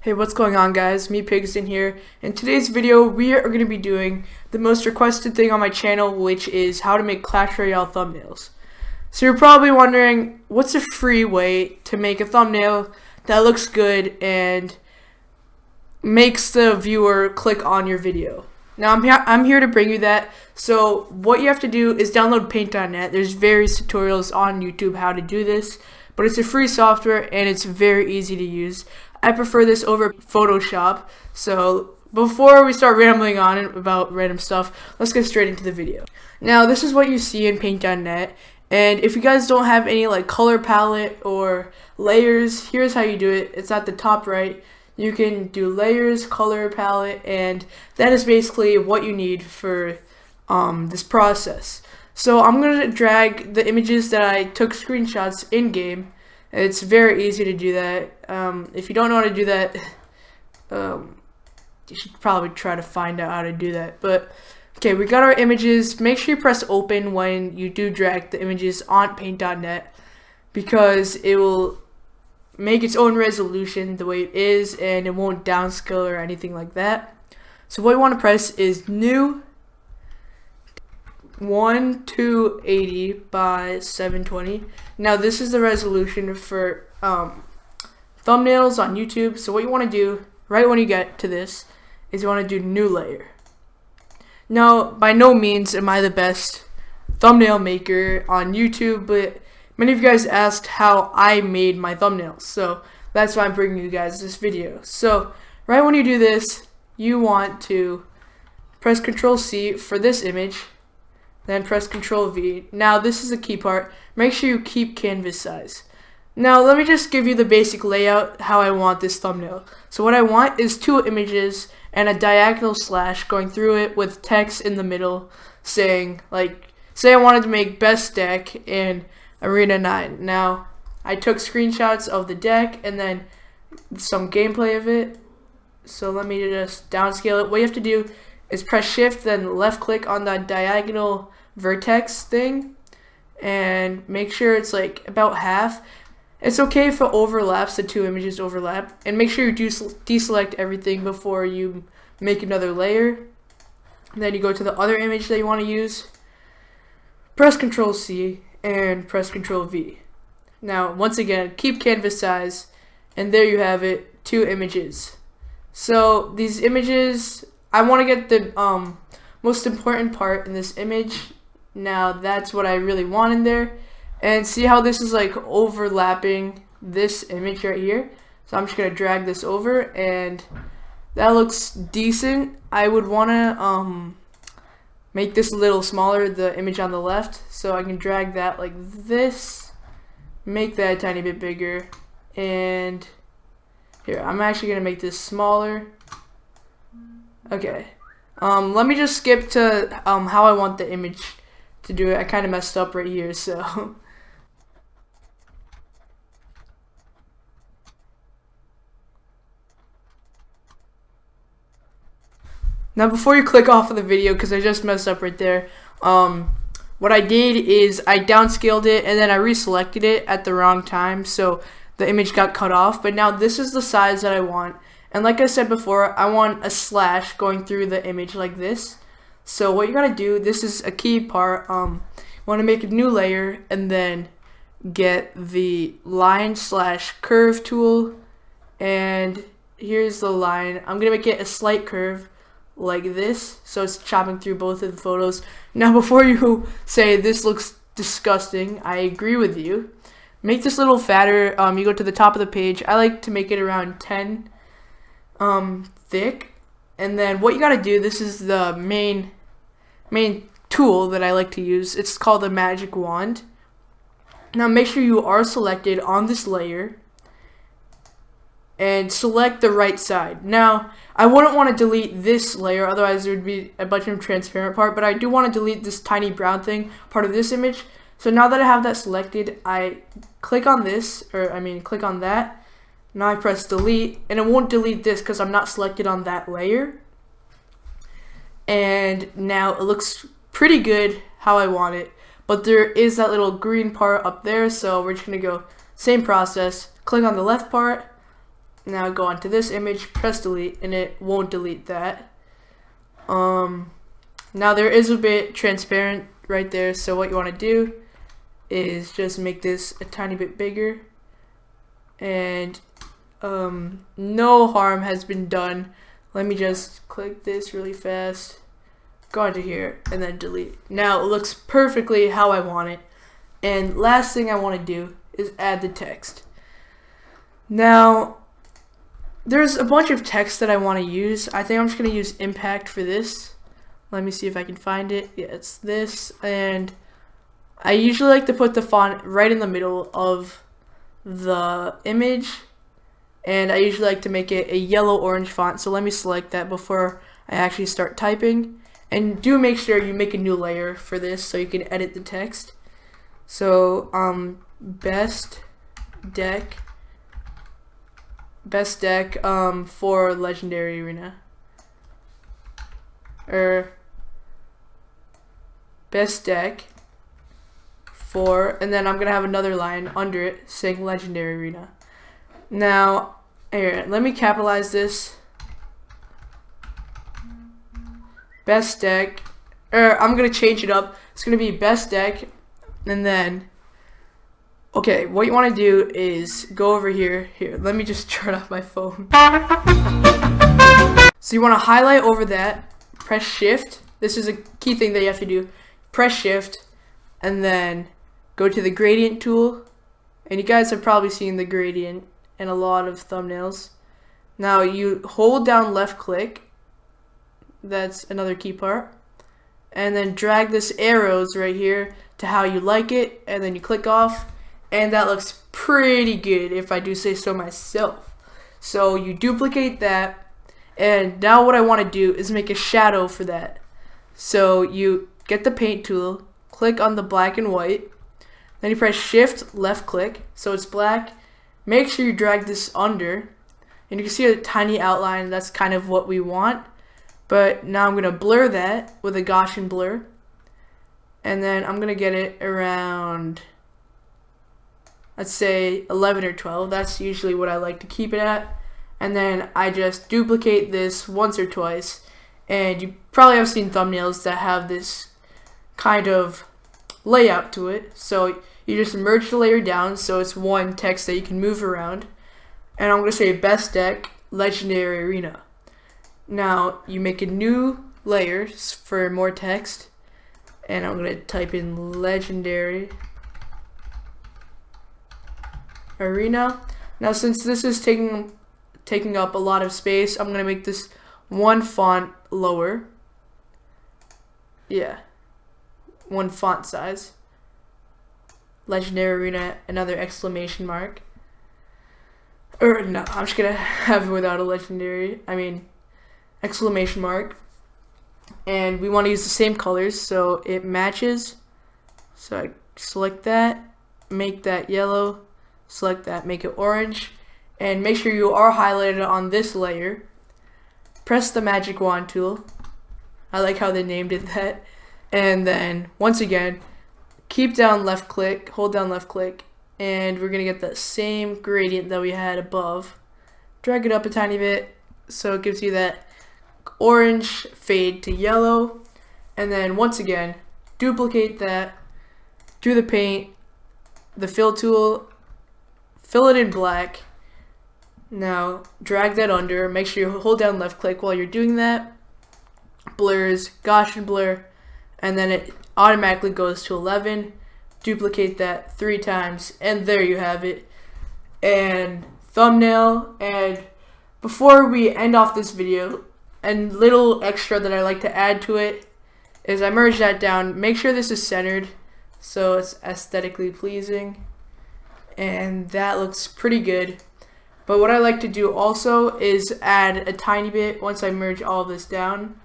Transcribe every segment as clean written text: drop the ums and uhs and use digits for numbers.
Hey, what's going on, guys? Me, PigZen here. In today's video, we are going to be doing the most requested thing on my channel, which is how to make Clash Royale thumbnails. So you're probably wondering, what's a free way to make a thumbnail that looks good and makes the viewer click on your video? Now, I'm here to bring you that. So what you have to do is download paint.net. There's various tutorials on YouTube how to do this, but it's a free software and it's very easy to use. I prefer this over Photoshop. So before we start rambling on about random stuff, let's get straight into the video. Now, this is what you see in paint.net, and if you guys don't have any like color palette or layers, here's how you do it. It's at the top right. You can do layers, color palette, and that is basically what you need for this process. So I'm going to drag the images that I took screenshots in game. It's very easy to do that. If you don't know how to do that, you should probably try to find out how to do that. But okay, we got our images. Make sure you press open when you do drag the images on paint.net, because it will make its own resolution the way it is, and it won't downscale or anything like that. So what you want to press is new 1280 by 720. Now this is the resolution for thumbnails on YouTube. So what you want to do right when you get to this is you want to do new layer. Now, by no means am I the best thumbnail maker on YouTube, but many of you guys asked how I made my thumbnails, so that's why I'm bringing you guys this video. So right when you do this, you want to press Ctrl C for this image, then press Ctrl V. Now this is the key part. Make sure you keep canvas size. Now let me just give you the basic layout how I want this thumbnail. So what I want is two images and a diagonal slash going through it with text in the middle saying, like, say I wanted to make best deck in Arena 9. Now I took screenshots of the deck and then some gameplay of it. So let me just downscale it. What you have to do is press shift, then left click on that diagonal vertex thing and make sure it's like about half. It's okay if it overlaps, the two images overlap, and make sure you deselect everything before you make another layer. And then you go to the other image that you want to use, press Ctrl C and press Ctrl V. Now once again, keep canvas size, and there you have it, two images. So these images, I want to get the most important part in this image. Now that's what I really want in there. And see how this is like overlapping this image right here. So I'm just going to drag this over, and that looks decent. I would want to make this a little smaller, the image on the left. So I can drag that like this, make that a tiny bit bigger. And here, I'm actually going to make this smaller. Okay. Let me just skip to how I want the image to do it. I kind of messed up right here, so now before you click off of the video, because I just messed up right there, what I did is I downscaled it and then I reselected it at the wrong time, so the image got cut off. But now this is the size that I want, and like I said before, I want a slash going through the image like this. So what you gotta do, this is a key part, you want to make a new layer and then get the line slash curve tool, and here's the line. I'm gonna make it a slight curve like this, so it's chopping through both of the photos. Now before you say this looks disgusting, I agree with you. Make this a little fatter. You go to the top of the page. I like to make it around 10 thick. And then what you gotta do, this is the main tool that I like to use. It's called the magic wand. Now make sure you are selected on this layer and select the right side. Now I wouldn't want to delete this layer, otherwise there would be a bunch of transparent part, but I do want to delete this tiny brown thing, part of this image. So now that I have that selected, I click on this, or I mean click on that. Now I press delete, and it won't delete this because I'm not selected on that layer. And now it looks pretty good how I want it. but there is that little green part up there, so we're just going to go same process. Click on the left part. Now go onto this image, press delete, and it won't delete that. Now there is a bit transparent right there, so what you want to do is just make this a tiny bit bigger, and no harm has been done. Let me just click this really fast, go into here, and then delete. Now it looks perfectly how I want it. And last thing I want to do is add the text. Now there's a bunch of text that I want to use. I think I'm just going to use impact for this. Let me see if I can find it. Yeah, it's this. And I usually like to put the font right in the middle of the image. And I usually like to make it a yellow-orange font. So let me select that before I actually start typing. And do make sure you make a new layer for this so you can edit the text. So best deck for Legendary Arena, or best deck for, and then I'm gonna have another line under it saying Legendary Arena. Now here, let me capitalize this. Best deck, or I'm gonna change it up. It's gonna be best deck, and then okay, what you want to do is go over here. Here, let me just turn off my phone. So you want to highlight over that, press shift. This is a key thing that you have to do. Press shift, and then go to the gradient tool. And you guys have probably seen the gradient in a lot of thumbnails. Now you hold down left click. That's another key part. And then drag this arrows right here to how you like it, and then you click off. And that looks pretty good, if I do say so myself. So you duplicate that, and now what I want to do is make a shadow for that. So you get the paint tool, click on the black and white, then you press shift left click so it's black. Make sure you drag this under, and you can see a tiny outline. That's kind of what we want. But now I'm going to blur that with a Gaussian blur, and then I'm going to get it around, let's say 11 or 12. That's usually what I like to keep it at. And then I just duplicate this once or twice. And you probably have seen thumbnails that have this kind of layout to it. So you just merge the layer down so it's one text that you can move around. And I'm going to say best deck Legendary Arena. Now you make a new layer for more text. And I'm going to type in Legendary Arena. Now since this is taking up a lot of space, I'm gonna make this one font lower. Yeah, one font size. Legendary Arena, another exclamation mark. Or no, I'm just gonna have it without a legendary. I mean, exclamation mark. And we want to use the same colors so it matches. So I select that, make that yellow. Select that, make it orange, and make sure you are highlighted on this layer. Press the magic wand tool. I like how they named it that. And then once again, keep down left click, hold down left click, and we're gonna get the same gradient that we had above. Drag it up a tiny bit so it gives you that orange fade to yellow, and then once again duplicate that, do the paint, the fill tool, fill it in black. Now drag that under, make sure you hold down left click while you're doing that, blurs, Gaussian blur, and then it automatically goes to 11. Duplicate that 3 times, and there you have it. And thumbnail. And before we end off this video, a little extra that I like to add to it is I merge that down. Make sure this is centered so it's aesthetically pleasing, and that looks pretty good. But what I like to do also is add a tiny bit once I merge all of this down,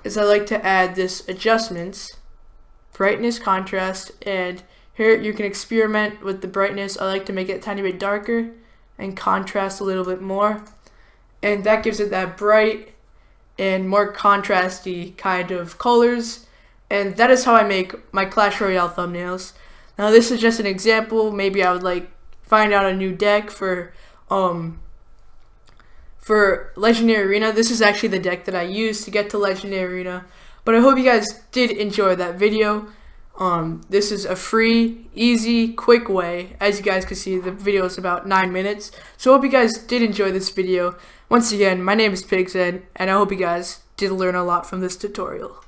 is I like to add this adjustments, brightness, contrast, and here you can experiment with the brightness. I like to make it a tiny bit darker and contrast a little bit more, and that gives it that bright and more contrasty kind of colors. And that is how I make my Clash Royale thumbnails. Now this is just an example. Maybe I would like find out a new deck for Legendary Arena. This is actually the deck that I used to get to Legendary Arena. But I hope you guys did enjoy that video. This is a free, easy, quick way. As you guys can see, the video is about 9 minutes. So I hope you guys did enjoy this video. Once again, my name is PigZen, and I hope you guys did learn a lot from this tutorial.